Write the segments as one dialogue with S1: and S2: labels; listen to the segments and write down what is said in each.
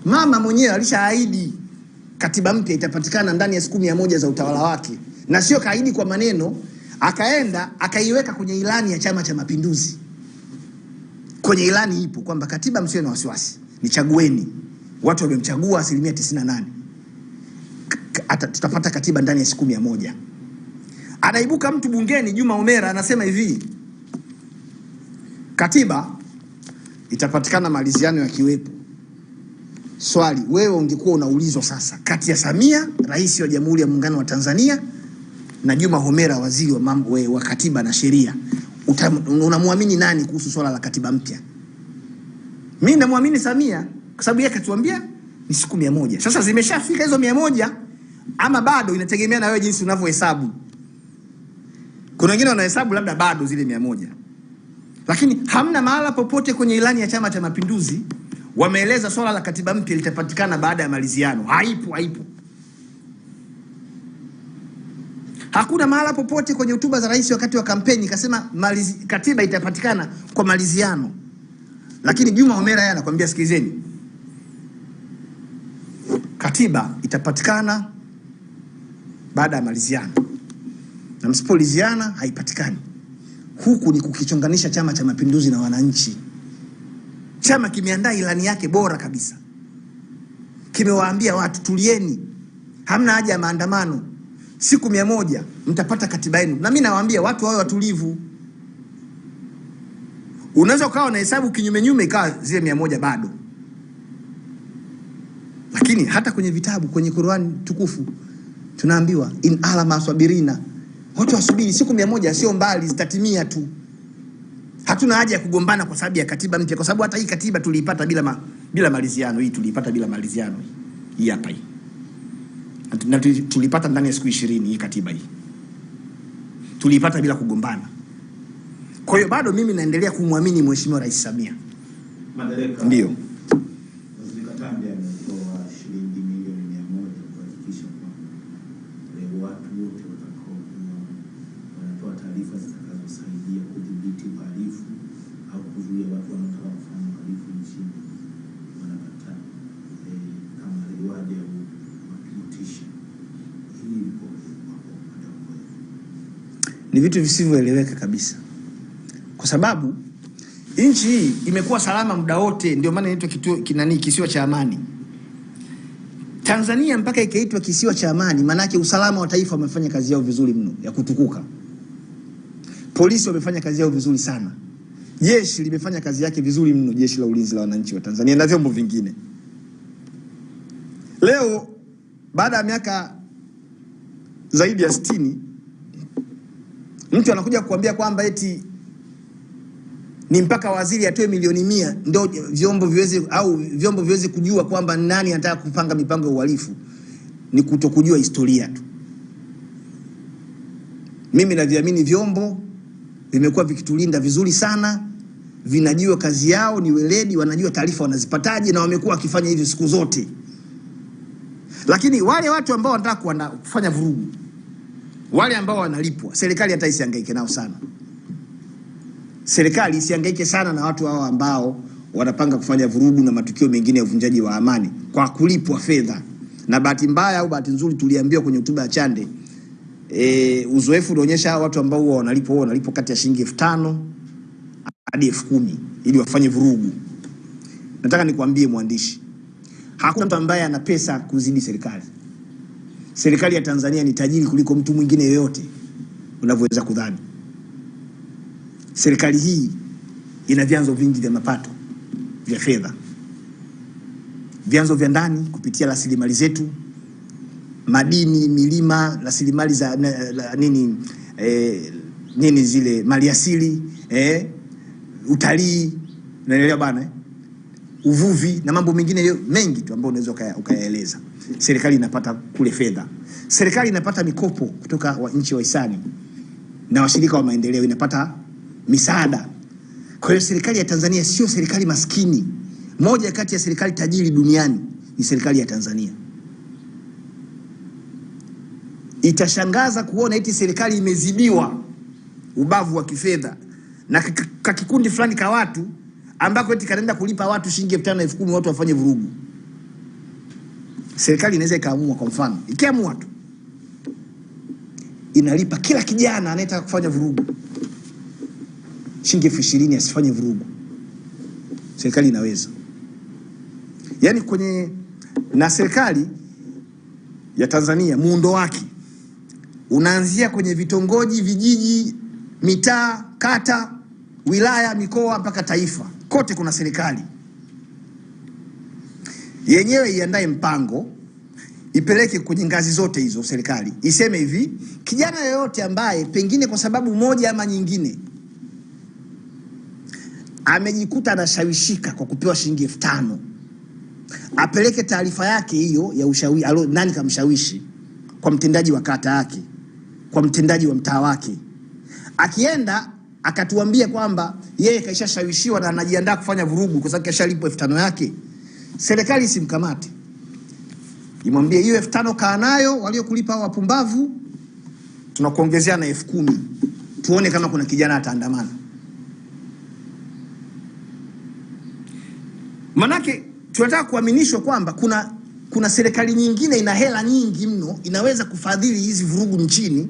S1: Mama mwenyewe alishaahidi katiba mpya itapatikana ndani ya siku 100 za utawala wake, na sio kaahidi kwa maneno, akaenda akaiweka kwenye ilani ya Chama cha Mapinduzi. Kwenye ilani ipo kwamba katiba, msiwe na wasiwasi, nichagueni. Watu wamemchagua 98%. Tutapata katiba ndani ya siku 100. Anaibuka mtu bungeni, Juma Omera, anasema hivi, katiba itapatikana maliziano yakiwepo. Swali, wewe ungekuwa unaulizwa sasa kati ya Samia, rais wa Jamhuri ya Muungano wa Tanzania, na Juma Omera, waziri wa mambo wa katiba na sheria, unamwamini nani kuhusu swala la katiba mpya? Mimi namwamini Samia kwa sababu yeye katuambia ni siku 100. Sasa zimeshafika hizo 100 ama bado, inategemea na wewe jinsi unavyohesabu. Kuna wengine wanahesabu labda bado zile 100. Lakini hamna mahala popote kwenye ilani ya Chama cha Mapinduzi wameeleza swala la katiba mpya litapatikana baada ya maliziano. Haipo. Hakuna mahala popote kwenye hotuba za rais wakati wa kampeni kasema katiba itapatikana kwa maliziano. Lakini Juma Omera yeye anakuambia sikizeni, katiba itapatikana baada ya maliziano, na msipoliziana haipatikani. Huku ni kukichonganisha Chama cha Mapinduzi na wananchi. Chama kimeandaa ilani yake bora kabisa, kimewaambia watu tulieni, hamna haja ya maandamano, siku 100 mtapata katiba yenu. Na mimi nawaambia watu wawe watulivu. Unaweza ukawa na hesabu kinyume ikawa zile 100 bado, lakini hata kwenye vitabu, kwenye Qur'an tukufu tunaambiwa in ala maswabirina, watu wasubiri, siku 100 sio mbali, zitatimia tu. Hatuna haja ya kugombana kwa sababu ya katiba mpya, kwa sababu hata hii katiba tuliipata bila maliziano. Hii tuliipata bila maliziano. Hii hapa hii. Na tulipata ndani ya siku 20 hii katiba hii. Tuliipata bila kugombana. Kwa hiyo bado mimi naendelea kumwamini Mheshimiwa Rais Samia.
S2: Madaraka.
S1: Ndio.
S2: Waziri ametoa shilingi milioni 100 kuhakikisha kwamba watu wote watakao wanatoa taarifa zitakazosaidia kudhibiti uhalifu au kuzuia watu wanaotaka kufanya uhalifu nchini wanapata kama reward ya kuwakilisha. Hii
S1: ni vitu visivyoeleweka kabisa, kwa sababu nchi hii imekuwa salama muda wote, ndio maana inaitwa kisiwa cha amani. Tanzania mpaka ikaitwa kisiwa cha amani, maana yake usalama wa taifa wamefanya kazi yao vizuri mno ya kutukuka. Polisi wamefanya kazi yao vizuri sana. Jeshi limefanya kazi yake vizuri mno, jeshi la ulinzi la wananchi wa Tanzania na vyombo vingine. Leo baada ya miaka zaidi ya 60, mtu anakuja kukuambia kwamba eti ni mpaka waziri atoe milioni 100 ndio vyombo viweze kujua kwamba nani anataka kupanga mipango ya uhalifu. Ni kutokujua historia tu. Mimi naviamini vyombo vimekuwa vikitulinda vizuri sana, vinajua kazi yao, ni weledi, wanajua taarifa wanazipataje, na wamekuwa wakifanya hivyo siku zote. Lakini wale watu ambao wanataka kufanya vurugu, wale ambao wanalipwa, serikali hata isihangaike nao sana. Serikali isihangaike sana na watu hao ambao wanapanga kufanya vurugu na matukio mengine ya uvunjaji wa amani kwa kulipwa fedha. Na bahati mbaya au bahati nzuri, tuliambiwa kwenye hotuba ya Chande, uzoefu unaonyesha watu ambao wanalipwa kati ya shilingi 5,000 hadi 10,000 ili wafanye vurugu. Nataka nikwambie mwandishi, hakuna mtu ambaye ana pesa kuzidi serikali. Serikali ya Tanzania ni tajiri kuliko mtu mwingine yoyote unavyoweza kudhani. Serikali hii ina vyanzo vingi vya mapato vya fedha. Vyanzo vya ndani kupitia rasilimali zetu, madini, milima, rasilimali za zile maliasili, utalii, unaelewa bana, uvuvi na mambo mengine mengi tu ambayo unaweza ukayaeleza. Serikali inapata kule fedha. Serikali inapata mikopo kutoka nchi wahisani na washirika wa maendeleo, inapata misaada. Kwa hiyo serikali ya Tanzania sio serikali maskini. Moja kati ya serikali tajiri duniani ni serikali ya Tanzania. Itashangaza kuona eti serikali imezidiwa ubavu wa kifedha na kikundi fulani ka watu ambako eti kanaenda kulipa watu shilingi 5,000 10,000 watu wafanye vurugu. serikali inaweza ikaamua, kwa mfano ikiamua tu inalipa kila kijana anayetaka kufanya vurugu shilingi 20,000 asifanye vurugu. Serikali inaweza. Yaani na serikali ya Tanzania muundo wake unaanzia kwenye vitongoji, vijiji, mitaa, kata, wilaya, mikoa mpaka taifa. Kote kuna serikali. Yenyewe iandae mpango, ipeleke kwenye ngazi zote hizo serikali. Iseme hivi, kijana yoyote ambaye pengine kwa sababu moja ama nyingine amejikuta anashawishika kwa kupewa shilingi 5,000, apeleke taarifa yake hiyo ya ushawishi, nani kamshawishi, kwa mtendaji wa kata yake, kwa mtendaji wa mtaa wake. Akienda akatuambia kwamba yeye kaishashawishiwa na anajiandaa kufanya vurugu kwa sababu kashalipwa 5,000 yake, serikali simkamate. Imwambie hiyo 5,000 kaa nayo, waliokulipa wapumbavu tunakuongezea na 10,000. Tuone kama kuna kijana ataandamana. Manake tunataka kuaminishwa kwamba kuna serikali nyingine ina hela nyingi mno, inaweza kufadhili hizi vurugu nchini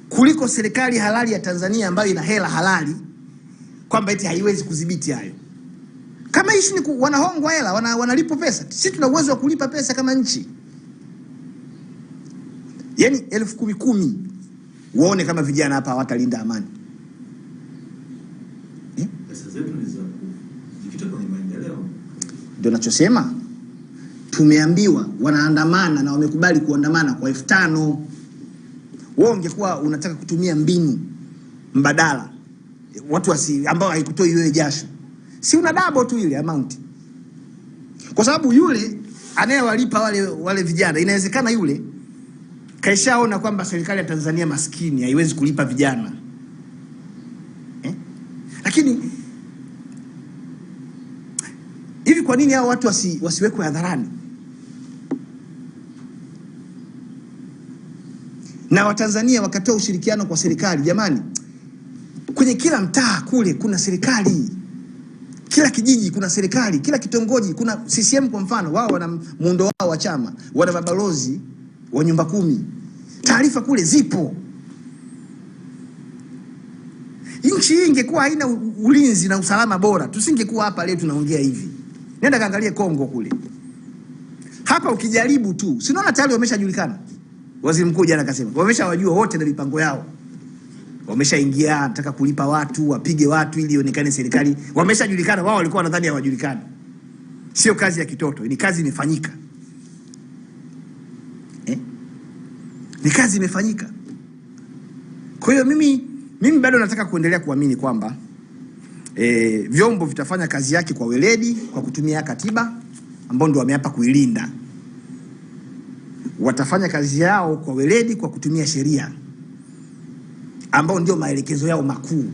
S1: kuliko serikali halali ya Tanzania ambayo ina hela halali, kwamba eti haiwezi kudhibiti hayo. Kama hishi ni wanahongwa hela, wanalipo pesa. Sisi tuna uwezo wa kulipa pesa kama nchi. Yaani 10,000 uone kama vijana hapa hawatalinda amani.
S2: Pesa zetu ni za kujikita kwenye maendeleo.
S1: Ndio nachosema. Tumeambiwa wanaandamana na wamekubali kuandamana kwa 5,000. Wewe ungekuwa unataka kutumia mbinu mbadala, watu ambao haikutoi wewe jasho, si una double tu ile amount. Kwa sababu yule anayewalipa wale vijana, inawezekana yule kaishaona kwamba serikali ya Tanzania maskini haiwezi kulipa vijana. Lakini hivi kwa nini hao watu wasiwekwe hadharani? Na Watanzania wakatoa ushirikiano kwa serikali. Jamani, kwenye kila mtaa kule kuna serikali, kila kijiji kuna serikali, kila kitongoji kuna CCM. Kwa mfano wao wana muundo wao wa chama, wana mabalozi wa nyumba 10. Taarifa kule zipo. Nchi hii ingekuwa haina ulinzi na usalama bora, tusingekuwa hapa leo tunaongea hivi. Nenda kaangalie Kongo kule. Hapa ukijaribu tu, si unaona tayari wameshajulikana. Waziri mkuu jana akasema wameshawajua wote na mipango yao. Wameshaingia, nataka kulipa watu, wapige watu ili ionekane serikali. Wameshajulikana, wao walikuwa wanadhani hawajulikani. Sio kazi ya kitoto, ni kazi imefanyika. Ni kazi imefanyika. Kwa hiyo mimi bado nataka kuendelea kuamini kwamba vyombo vitafanya kazi yake kwa weledi, kwa kutumia katiba ambao ndio wameapa kuilinda. Watafanya kazi yao kwa weledi kwa kutumia sheria ambao ndio maelekezo yao makuu.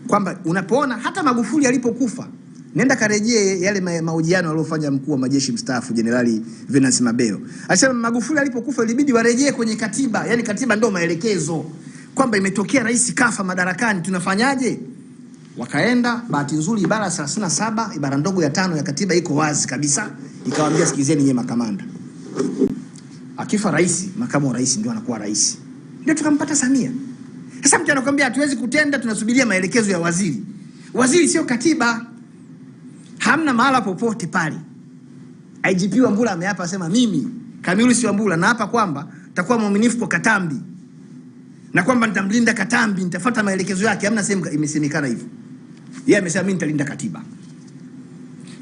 S1: Kwamba unapoona hata Magufuli alipokufa, nenda karejee yale mahojiano aliyofanya mkuu wa majeshi mstaafu Jenerali Venance Mabeyo. Alisema Magufuli alipokufa ilibidi warejee kwenye katiba, yani katiba ndio maelekezo. Kwamba imetokea rais kafa madarakani, tunafanyaje? Wakaenda, bahati nzuri ibara 37 ibara ndogo ya 5 ya katiba iko wazi kabisa, ikawaambia sikizeni nyie makamanda. Akifa rais, makamu wa rais ndio anakuwa rais. Ndio tukampata Samia. Sasa mtu anakuambia hatuwezi kutenda, tunasubiria maelekezo ya waziri. Waziri sio katiba. Hamna mahala popote pale. IGP Wambura ameapa sema mimi Camillus Wambura naapa kwamba nitakuwa mwaminifu kwa Katambi. Na kwamba nitamlinda Katambi, nitafuata maelekezo yake. Hamna sehemu imesemekana hivyo. Yeye amesema mimi nitalinda katiba.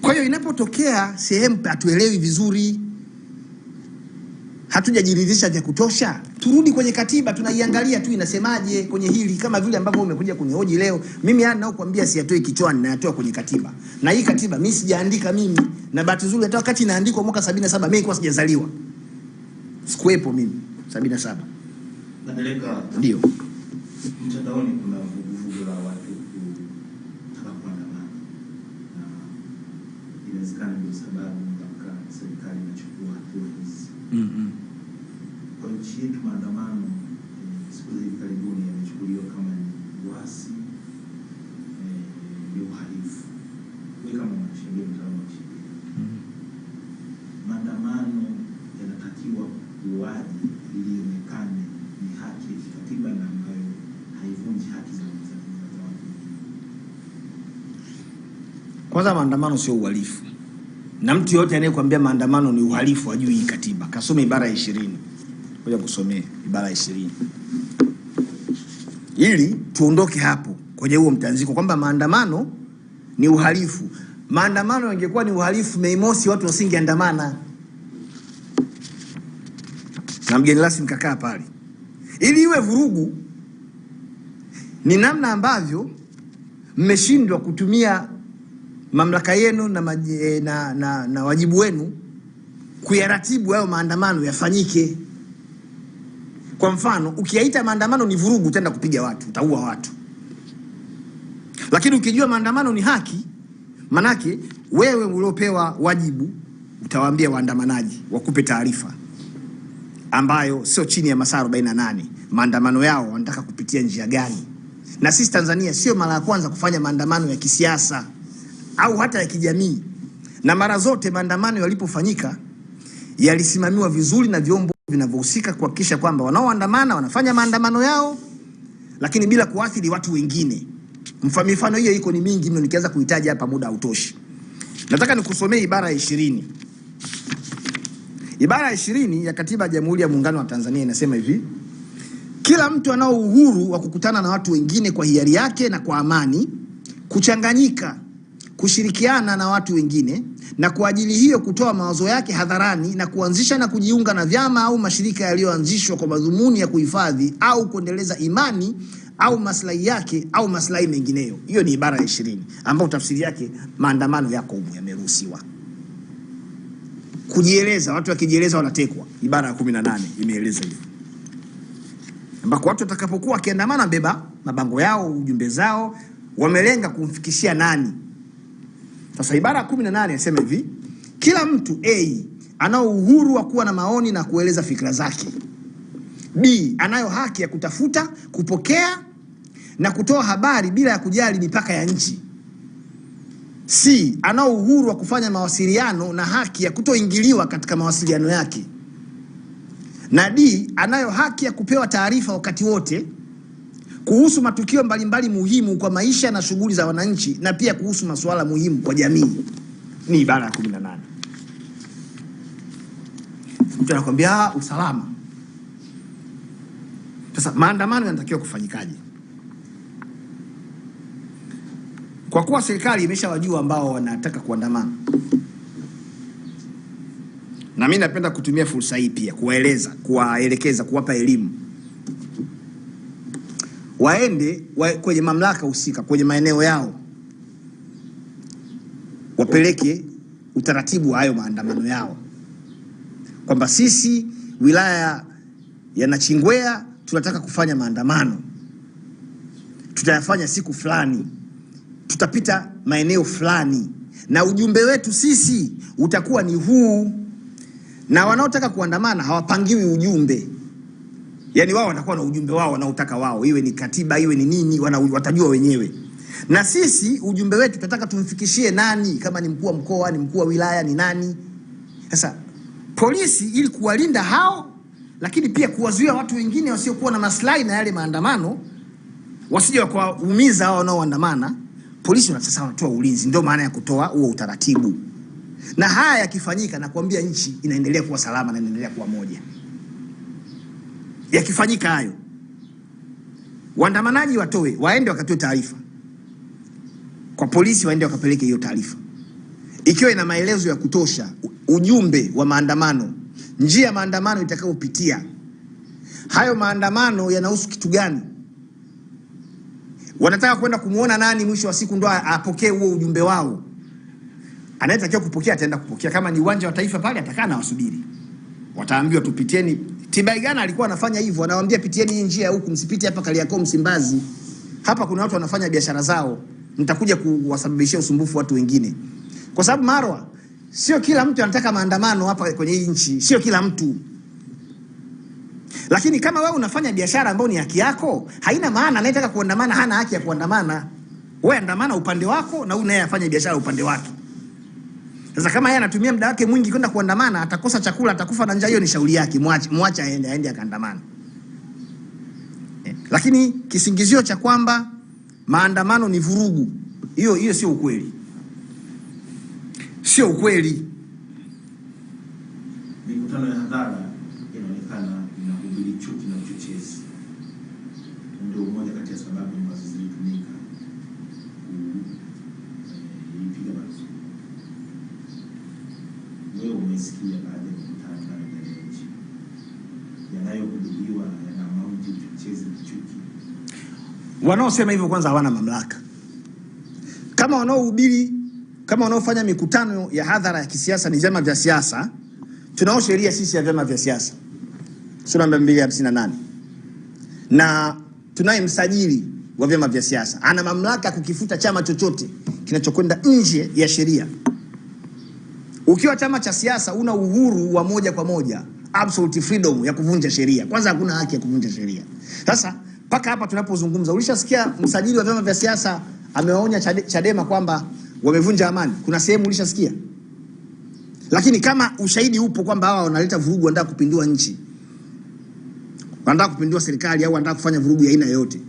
S1: Kwa hiyo inapotokea sehemu hatuelewi vizuri, hatujajiridhisha vya kutosha, turudi kwenye katiba, tunaiangalia tu inasemaje kwenye hili, kama vile ambavyo umekuja kunihoji leo. Mimi nao kuambia siyatoi kichwani, na yatoa kwenye katiba. Na hii katiba mimi sijaandika mimi, na bahati nzuri hata wakati inaandikwa mwaka 77 mimi nilikuwa sijazaliwa. Sikuwepo mimi 77.
S2: Naeleka
S1: ndio
S2: mtandaoni kuna vuguvugu la watu kutaka kuandamana. Na inawezekana ndio sababu mpaka serikali inachukua hatua hizi. Kwa nchi yetu maandamano siku za hivi karibuni yamechukuliwa kama ni uasi, ni uhalifu. Wewe kama mwanasheria mtaalamu wa sheria, maandamano
S1: Kwanza maandamano sio uhalifu. Na mtu yote anayekwambia maandamano ni uhalifu hajui hii katiba. Kasome ibara ya 20. Ngoja kusomea ibara ya 20. Ili tuondoke hapo kwenye huo mtanziko kwamba maandamano ni uhalifu. Maandamano yangekuwa ni uhalifu, Mei Mosi watu wasingeandamana. Na mgeni rasmi kakaa pale. Ili iwe vurugu ni namna ambavyo mmeshindwa kutumia mamlaka yenu na wajibu wenu kuyaratibu hayo maandamano yafanyike. Kwa mfano, ukiyaita maandamano ni vurugu, utaenda kupiga watu, utaua watu. Lakini ukijua maandamano ni haki, manake wewe uliopewa wajibu utawaambia waandamanaji wakupe taarifa ambayo sio chini ya masaa 48 maandamano yao wanataka kupitia njia gani. Na sisi Tanzania sio mara ya kwanza kufanya maandamano ya kisiasa au hata ya kijamii. Na mara zote maandamano yalipofanyika yalisimamiwa vizuri na vyombo vinavyohusika kuhakikisha kwamba wanaoandamana wanafanya maandamano yao lakini bila kuathiri watu wengine. Mfano hiyo iko ni mingi mno, nikianza kuhitaji hapa muda hautoshi. Nataka nikusomee ibara ya 20. Ibara ya 20 ya Katiba ya Jamhuri ya Muungano wa Tanzania inasema hivi: kila mtu anao uhuru wa kukutana na watu wengine kwa hiari yake na kwa amani, kuchanganyika, kushirikiana na watu wengine, na kwa ajili hiyo kutoa mawazo yake hadharani na kuanzisha na kujiunga na vyama au mashirika yaliyoanzishwa kwa madhumuni ya kuhifadhi au kuendeleza imani au maslahi yake au maslahi mengineyo. Hiyo ni ibara ya 20 ambayo tafsiri yake maandamano yako humu yameruhusiwa. Kujieleza, watu wakijieleza wanatekwa. Ibara ya 18 imeeleza hivyo, ambako watu watakapokuwa wakiandamana beba mabango yao, ujumbe zao, wamelenga kumfikishia nani? Sasa ibara ya 18 inasema hivi: kila mtu A anao uhuru wa kuwa na maoni na kueleza fikra zake. B anayo haki ya kutafuta, kupokea na kutoa habari bila ya kujali mipaka ya nchi. C anao uhuru wa kufanya mawasiliano na haki ya kutoingiliwa katika mawasiliano yake. Na D anayo haki ya kupewa taarifa wakati wote kuhusu matukio mbalimbali muhimu kwa maisha na shughuli za wananchi, na pia kuhusu masuala muhimu kwa jamii. Ni ibara ya 18. Mtu anakuambia usalama. Sasa maandamano yanatakiwa kufanyikaje? Kwa kuwa serikali imeshawajua ambao wanataka kuandamana, na mimi napenda kutumia fursa hii pia kuwaelekeza, kuwapa elimu. Waende kwenye mamlaka husika kwenye maeneo yao, wapeleke utaratibu wa hayo maandamano yao, kwamba sisi wilaya ya Nachingwea tunataka kufanya maandamano, tutayafanya siku fulani, tutapita maeneo fulani, na ujumbe wetu sisi utakuwa ni huu. Na wanaotaka kuandamana hawapangiwi ujumbe, yani wao watakuwa na ujumbe wao wanaotaka wao, iwe ni katiba iwe ni nini, watajua wenyewe. Na sisi ujumbe wetu tunataka tumfikishie nani, kama ni mkuu wa mkoa, ni mkuu wa wilaya, ni nani. Sasa polisi, ili kuwalinda hao lakini pia kuwazuia watu wengine wasiokuwa na maslahi na yale maandamano wasije wakaumiza hao wanaoandamana, polisi sasa wanatoa ulinzi. Ndio maana ya kutoa huo utaratibu. Na haya yakifanyika, na kuambia nchi inaendelea kuwa salama na inaendelea kuwa moja. Yakifanyika hayo, waandamanaji waende wakatoe taarifa kwa polisi, waende wakapeleke hiyo taarifa ikiwa ina maelezo ya kutosha, ujumbe wa maandamano, njia ya maandamano itakayopitia, hayo maandamano yanahusu kitu gani, wanataka kwenda kumuona nani, mwisho wa siku ndo apokee huo ujumbe wao. Anayetakiwa kupokea ataenda kupokea. Kama ni uwanja wa Taifa pale, atakaa na wasubiri, wataambiwa tupitieni. Tibaigana alikuwa anafanya hivyo, anawaambia pitieni hii njia huku, msipite hapa Kariakoo, Msimbazi. Hapa kuna watu wanafanya biashara zao, mtakuja kuwasababishia usumbufu watu wengine. Kwa sababu Marwa, sio kila mtu anataka maandamano hapa kwenye hii nchi, sio kila mtu. Lakini kama wewe unafanya biashara ambayo ni haki yako, haina maana anayetaka kuandamana hana haki ya kuandamana. Wewe andamana upande wako, na huyu naye afanye biashara upande wake. Sasa kama yeye anatumia muda wake mwingi kwenda kuandamana, atakosa chakula, atakufa na njaa, hiyo ni shauri yake, muache aende akaandamana. Lakini kisingizio cha kwamba maandamano ni vurugu, hiyo sio ukweli. sio ukweli.
S2: Mikutano ya hadhara inaonekana inahubiri chuki na uchochezi. Ndio moja kati ya sababu ambazo zilitumika kuipiga marufuku. Wewe umesikia baadhi ya mikutano ya nchi yanayohubiriwa yana maudhi, uchochezi na chuki.
S1: Wanaosema hivyo kwanza hawana mamlaka. Kama wanaohubiri, kama wanaofanya mikutano ya hadhara ya kisiasa ni vyama vya siasa, tunao sheria sisi ya vyama vya siasa sura namba 258, na tunaye msajili wa vyama vya siasa, ana mamlaka kukifuta chama chochote kinachokwenda nje ya sheria. Ukiwa chama cha siasa una uhuru wa moja kwa moja, absolute freedom ya kuvunja sheria. Kwanza hakuna haki ya kuvunja sheria. Sasa paka hapa tunapozungumza, ulishasikia msajili wa vyama vya siasa amewaonya Chadema kwamba wamevunja amani? Kuna sehemu ulishasikia? Lakini kama ushahidi upo kwamba hawa wanaleta vurugu, wanataka kupindua nchi, wanataka kupindua serikali, au wanataka kufanya vurugu ya aina yoyote,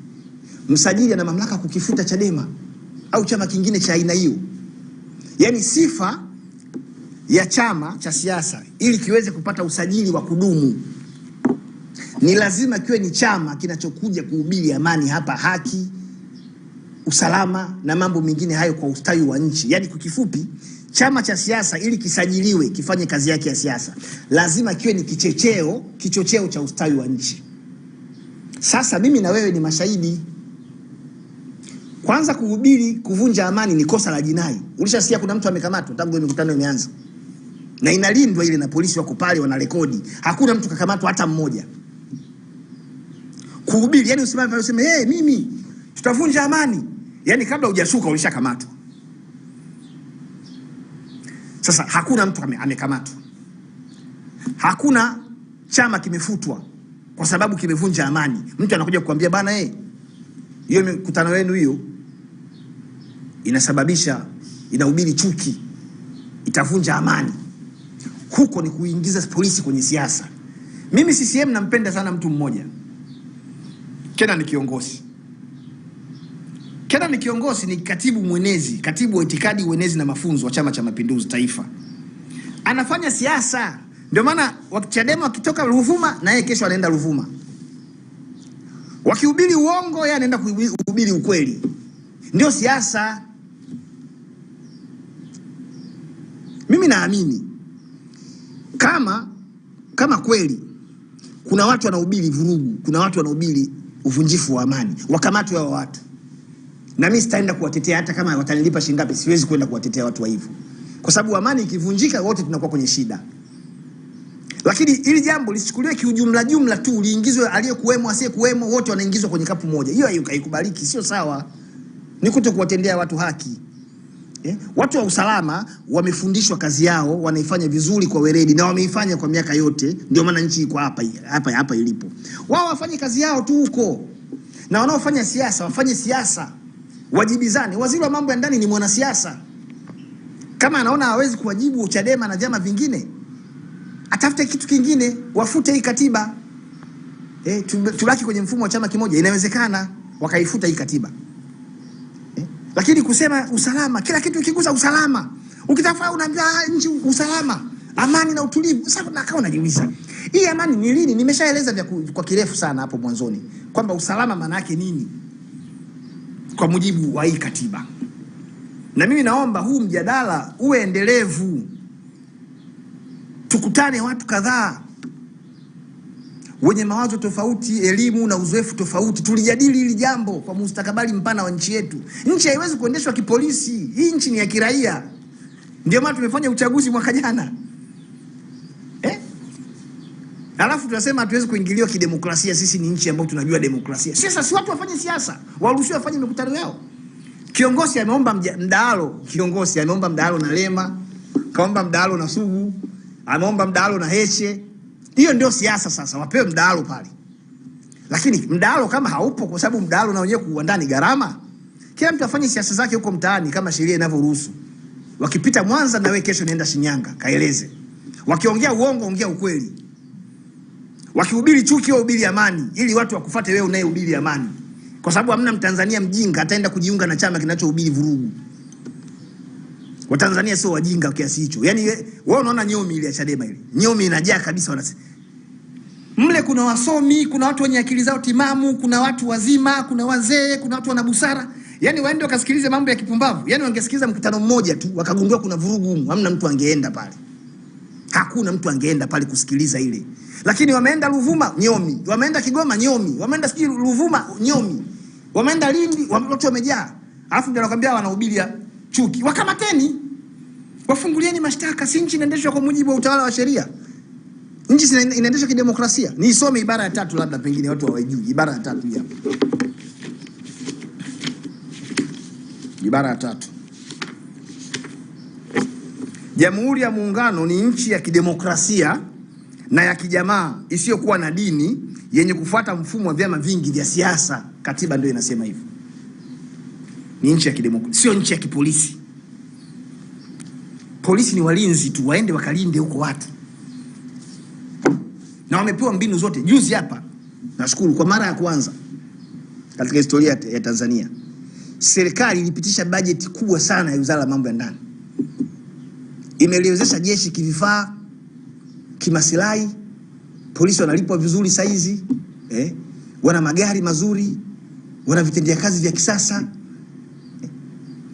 S1: msajili ana mamlaka kukifuta Chadema au chama kingine cha aina hiyo. Yaani sifa ya chama cha siasa ili kiweze kupata usajili wa kudumu ni lazima kiwe ni chama kinachokuja kuhubiri amani hapa, haki, usalama na mambo mengine hayo kwa ustawi wa nchi. Yaani kwa kifupi, chama cha siasa ili kisajiliwe kifanye kazi yake ya siasa lazima kiwe ni kichocheo cha ustawi wa nchi. Sasa mimi na wewe ni mashahidi. Kwanza, kuhubiri kuvunja amani ni kosa la jinai. Ulishasikia kuna mtu amekamatwa tangu mikutano imeanza? Na inalindwa ile na polisi wako pale wanarekodi. Hakuna mtu kakamatwa hata mmoja. Kuhubiri, yani usimame pale useme mimi tutavunja amani, yani kabla hujashuka ulishakamatwa. Sasa hakuna mtu amekamatwa. Hakuna chama kimefutwa kwa sababu kimevunja amani. Mtu anakuja kukuambia bana, hiyo mikutano yenu hiyo inasababisha, inahubiri chuki, itavunja amani. Huko ni kuingiza polisi kwenye siasa. Mimi CCM nampenda sana mtu mmoja, Kenan Kiongosi. Kenan Kiongosi ni katibu wa itikadi, uenezi na mafunzo wa Chama cha Mapinduzi Taifa. Anafanya siasa. Ndio maana Chadema wakitoka Ruvuma na yeye kesho anaenda Ruvuma. Wakihubiri uongo yeye anaenda kuhubiri ukweli. Ndio siasa. Mimi naamini kama kweli kuna watu wanahubiri vurugu, kuna watu wanahubiri uvunjifu wa amani, wakamatwe hao watu. Na mimi sitaenda kuwatetea, hata kama watanilipa shilingi ngapi siwezi kwenda kuwatetea watu wa hivyo. Kwa sababu amani ikivunjika wote tunakuwa kwenye shida. Lakini ili jambo lisichukuliwe kiujumla tu, liingizwe aliyekuwemo asiyekuwemo, wote wanaingizwa kwenye kapu moja. Hiyo haikubaliki, sio sawa. Ni kutokuwatendea watu haki. Watu wa usalama wamefundishwa kazi yao, wanaifanya vizuri kwa weledi na wameifanya kwa miaka yote, ndio maana nchi iko hapa ilipo. Wao wafanye kazi yao tu huko. Na wanaofanya siasa wafanye siasa, wajibizane. Waziri wa mambo ya ndani ni mwanasiasa. Kama anaona hawezi kuwajibu Chadema na vyama vingine, atafute kitu kingine, wafute hii katiba. Tubaki kwenye mfumo wa chama kimoja, inawezekana wakaifuta hii katiba. Lakini kusema usalama, kila kitu kigusa usalama. Ukitafuta unaambia nchi usalama, amani na utulivu. Sasa nakao najiuliza, hii amani ni lini? Nimeshaeleza kwa kirefu sana hapo mwanzoni kwamba usalama maana yake nini kwa mujibu wa hii katiba. Na mimi naomba huu mjadala uwe endelevu. Tukutane watu kadhaa wenye mawazo tofauti, elimu na uzoefu tofauti, tulijadili hili jambo kwa mustakabali mpana wa nchi yetu. Nchi haiwezi kuendeshwa kipolisi. Hii nchi ni ya kiraia. Ndio maana tumefanya uchaguzi mwaka jana. Alafu tunasema hatuwezi kuingiliwa kidemokrasia, sisi ni nchi ambayo tunajua demokrasia. Sasa si watu wafanye siasa, waruhusiwe wafanye mikutano yao. Kiongozi ameomba mdahalo na Lema, kaomba mdahalo na Sugu, ameomba mdahalo na Heche. Hiyo ndio siasa sasa, wapewe mdahalo pale. Lakini mdahalo kama haupo, kwa sababu mdahalo na wenyewe kuandaa ni gharama, kila mtu afanye siasa zake huko mtaani kama sheria inavyoruhusu. Wakipita Mwanza na wewe kesho nenda Shinyanga, kaeleze. Wakiongea uongo, ongea ukweli. Wakihubiri chuki, wahubiri amani, ili watu wakufuate wewe unayehubiri amani. Kwa sababu hamna Mtanzania mjinga ataenda kujiunga na chama kinachohubiri vurugu. Watanzania sio wajinga kiasi hicho. Yaani wewe unaona nyomi ile ya Chadema ile. Nyomi inajaa kabisa wanasema. Mle kuna wasomi, kuna watu wenye akili zao timamu, kuna watu wazima, kuna wazee, kuna watu wana busara. Yaani waende wakasikilize mambo ya kipumbavu. Yaani wangesikiliza mkutano mmoja tu wakagundua kuna vurugu humu, hamna mtu angeenda pale. Hakuna mtu angeenda pale kusikiliza ile. Lakini wameenda Ruvuma nyomi, wameenda Kigoma nyomi, wameenda siji Ruvuma nyomi. Wameenda Lindi watu wamejaa. Alafu ndio nakwambia wanahubiri chuki. Wakamateni. Wafungulieni mashtaka. Si nchi inaendeshwa kwa mujibu wa utawala wa sheria. Nchi inaendeshwa kidemokrasia. Nisome ibara ya 3 labda pengine watu hawajui. Ibara ya 3 hapa. Ibara ya 3. Jamhuri ya Muungano ni nchi ya kidemokrasia na ya kijamaa isiyokuwa na dini yenye kufuata mfumo wa vyama vingi vya siasa. Katiba ndio inasema hivyo. Ni nchi ya kidemokrasia, sio nchi ya kipolisi. Polisi ni walinzi tu, waende wakalinde huko watu. Na wamepewa mbinu zote. Juzi hapa, nashukuru kwa mara ya kwanza katika historia ya Tanzania, serikali ilipitisha bajeti kubwa sana ya Wizara ya Mambo ya Ndani. Imeliwezesha jeshi kivifaa, kimasilahi, polisi wanalipwa vizuri saizi, wana magari mazuri, wana vitendea kazi vya kisasa.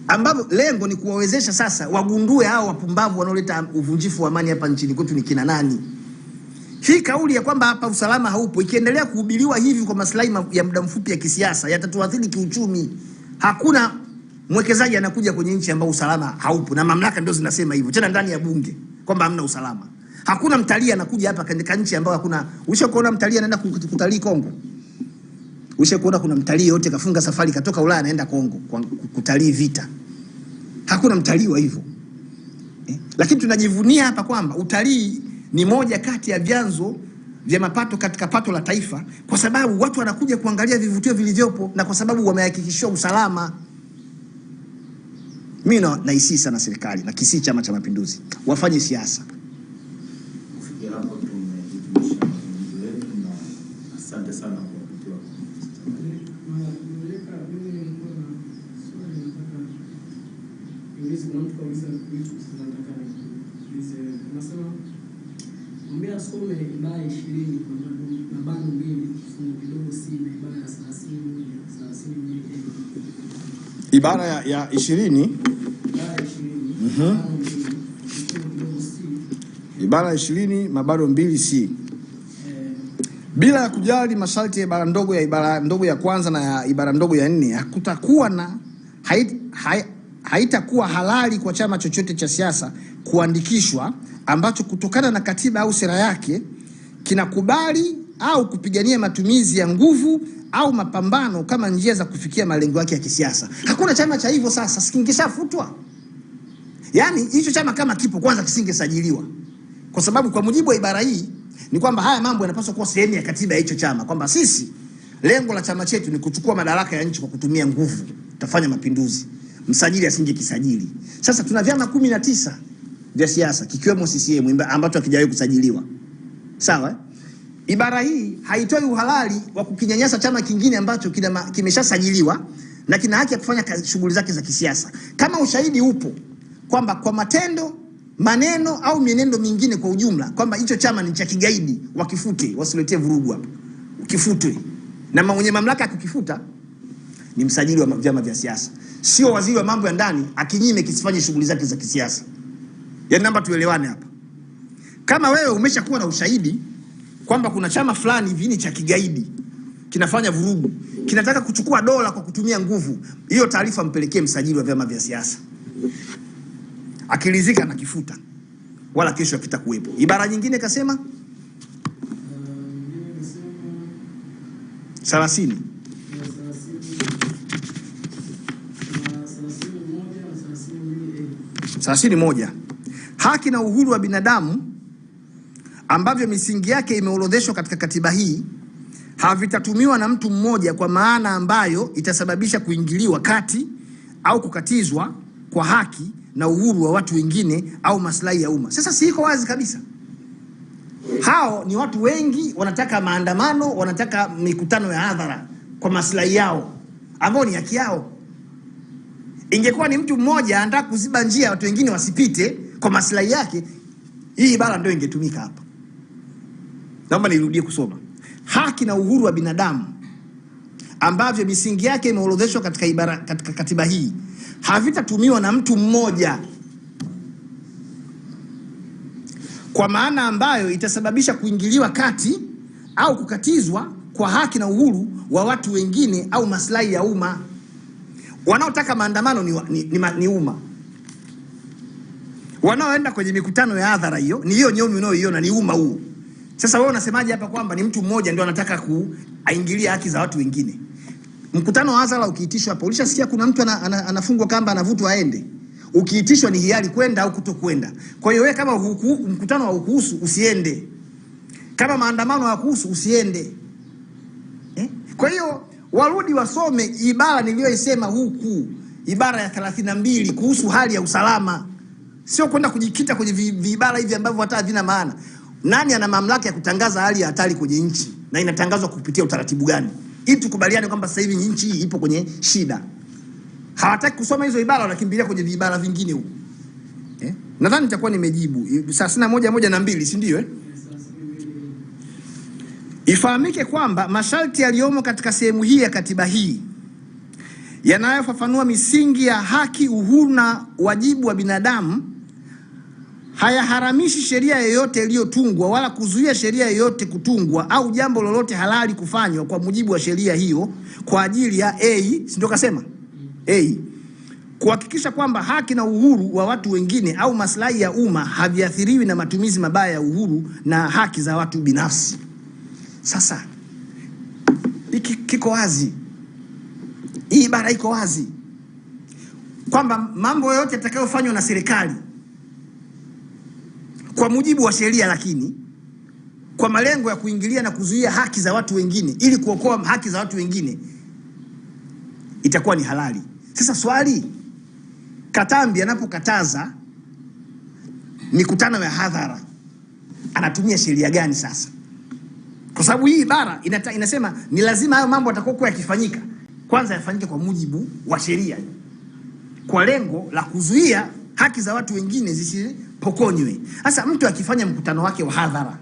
S1: Ambapo lengo ni kuwawezesha sasa wagundue hao wapumbavu wanaoleta uvunjifu wa amani hapa nchini kwetu ni kina nani. Hii kauli ya kwamba hapa usalama haupo ikiendelea kuhubiriwa hivi kwa maslahi ya muda mfupi ya kisiasa yatatuathiri kiuchumi. Hakuna mwekezaji anakuja kwenye nchi ambayo usalama haupo, na mamlaka ndio zinasema hivyo tena ndani ya bunge kwamba hamna usalama. Hakuna mtalii anakuja hapa katika nchi ambayo hakuna. Ushakuona mtalii anaenda kutalii Kongo? Ushakuona kuna mtalii yote kafunga safari katoka Ulaya anaenda Kongo kutalii vita? Hakuna mtalii wa hivyo. Lakini tunajivunia hapa kwamba utalii ni moja kati ya vyanzo vya mapato katika pato la taifa, kwa sababu watu wanakuja kuangalia vivutio vilivyopo na kwa sababu wamehakikishiwa usalama. Mimi naisi sana serikali na kisi Chama cha Mapinduzi wafanye siasa.
S2: Kufikia hapo tumehitimisha mazungumzo yetu na asante sana kwa kutoa.
S3: Mbea some ibara 20 kwa mabano 2 fungu kidogo C na ibara ya 30
S1: Ibara ya 20 ibara ya 20 mabano 2C. Bila ya kujali masharti ya ibara ndogo ya kwanza na ya ibara ndogo ya 4, hakutakuwa na haitakuwa halali kwa chama chochote cha siasa kuandikishwa ambacho kutokana na katiba au sera yake kinakubali au kupigania matumizi ya nguvu au mapambano kama njia za kufikia malengo yake ya kisiasa. Hakuna chama cha hivyo sasa, sikingeshafutwa. Yaani hicho chama kama kipo kwanza kisingesajiliwa. Kwa sababu kwa mujibu wa ibara hii ni kwamba haya mambo yanapaswa kuwa sehemu ya katiba ya hicho chama, kwamba sisi lengo la chama chetu ni kuchukua madaraka ya nchi kwa kutumia nguvu, tutafanya mapinduzi. Msajili asingekisajili. Sasa tuna vyama 19 vya siasa kikiwemo CCM ambacho hakijawahi kusajiliwa. Sawa? Ibara hii haitoi uhalali wa kukinyanyasa chama kingine ambacho kimeshasajiliwa na kina haki ya kufanya shughuli zake za kisiasa. Kama ushahidi upo kwamba kwa matendo, maneno au mienendo mingine kwa ujumla kwamba hicho chama ni cha kigaidi, wakifute, wasiletee vurugu hapa. Ukifutwe. Na mwenye mamlaka ya kukifuta ni msajili wa vyama vya siasa. Sio waziri wa mambo ya ndani akinyime kisifanye shughuli zake za kisiasa. Yaani namba tuelewane hapa. Kama wewe umeshakuwa na ushahidi kwamba kuna chama fulani hivi ni cha kigaidi, kinafanya vurugu, kinataka kuchukua dola kwa kutumia nguvu, hiyo taarifa mpelekee msajili wa vyama vya siasa. Akilizika na kifuta. Wala kesho hakitakuwepo. Ibara nyingine kasema 30. 31. Haki na uhuru wa binadamu ambavyo misingi yake imeorodheshwa katika katiba hii havitatumiwa na mtu mmoja kwa maana ambayo itasababisha kuingiliwa kati au kukatizwa kwa haki na uhuru wa watu wengine au maslahi ya umma. Sasa si iko wazi kabisa. Hao ni watu wengi wanataka maandamano, wanataka mikutano ya hadhara kwa maslahi yao ambao ni haki yao. Ingekuwa ni mtu mmoja anataka kuziba njia watu wengine wasipite kwa maslahi yake, hii ibara ndio ingetumika hapa. Naomba nirudie kusoma. Haki na uhuru wa binadamu ambavyo misingi yake imeorodheshwa katika katiba hii havitatumiwa na mtu mmoja kwa maana ambayo itasababisha kuingiliwa kati au kukatizwa kwa haki na uhuru wa watu wengine au maslahi ya umma. Wanaotaka maandamano ni umma. Wanaoenda kwenye mikutano ya hadhara ni hiyo nyomi unayoiona ni umma huo. Sasa wewe unasemaje hapa kwamba ni mtu mmoja ndio anataka kuingilia haki za watu wengine? Mkutano wa hadhara ukiitishwa hapo, ulishasikia kuna mtu anafungwa kamba anavutwa aende? Ukiitishwa ni hiari kwenda au kutokwenda. Kwa hiyo wewe kama mkutano haukuhusu usiende. Kama maandamano hayakuhusu usiende. Kwa hiyo warudi wasome ibara niliyoisema huku, ibara ya 32 kuhusu hali ya usalama. Sio kwenda kujikita kwenye vibara hivi ambavyo hata havina maana. Nani ana mamlaka ya kutangaza hali ya hatari kwenye nchi na inatangazwa kupitia utaratibu gani? Ili tukubaliane kwamba sasa hivi nchi hii ipo kwenye shida. Hawataki kusoma hizo ibara, wanakimbilia kwenye vibara vingine huko. Nadhani nitakuwa nimejibu. Sasa na moja na mbili, si ndio? Ifahamike kwamba masharti yaliyomo katika sehemu hii ya katiba hii yanayofafanua misingi ya haki, uhuru na wajibu wa binadamu hayaharamishi sheria yoyote iliyotungwa wala kuzuia sheria yoyote kutungwa au jambo lolote halali kufanywa kwa mujibu wa sheria hiyo kwa ajili ya si ndio kasema? Kuhakikisha kwamba haki na uhuru wa watu wengine au maslahi ya umma haviathiriwi na matumizi mabaya ya uhuru na haki za watu binafsi. Sasa kiko wazi. Hii ibara iko wazi kwamba mambo yote yatakayofanywa na serikali kwa mujibu wa sheria, lakini kwa malengo ya kuingilia na kuzuia haki za watu wengine ili kuokoa haki za watu wengine, itakuwa ni halali. Sasa swali, Katambi anapokataza mikutano ya hadhara anatumia sheria gani sasa? Kwa sababu hii ibara inasema ni lazima hayo mambo yatakokuwa yakifanyika kwanza yafanyike kwa mujibu wa sheria, kwa lengo la kuzuia haki za watu wengine zisipokonywe. Sasa mtu akifanya mkutano wake wa hadhara,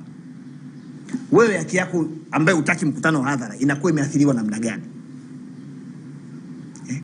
S1: wewe haki yako ambaye hutaki mkutano wa hadhara inakuwa imeathiriwa namna gani?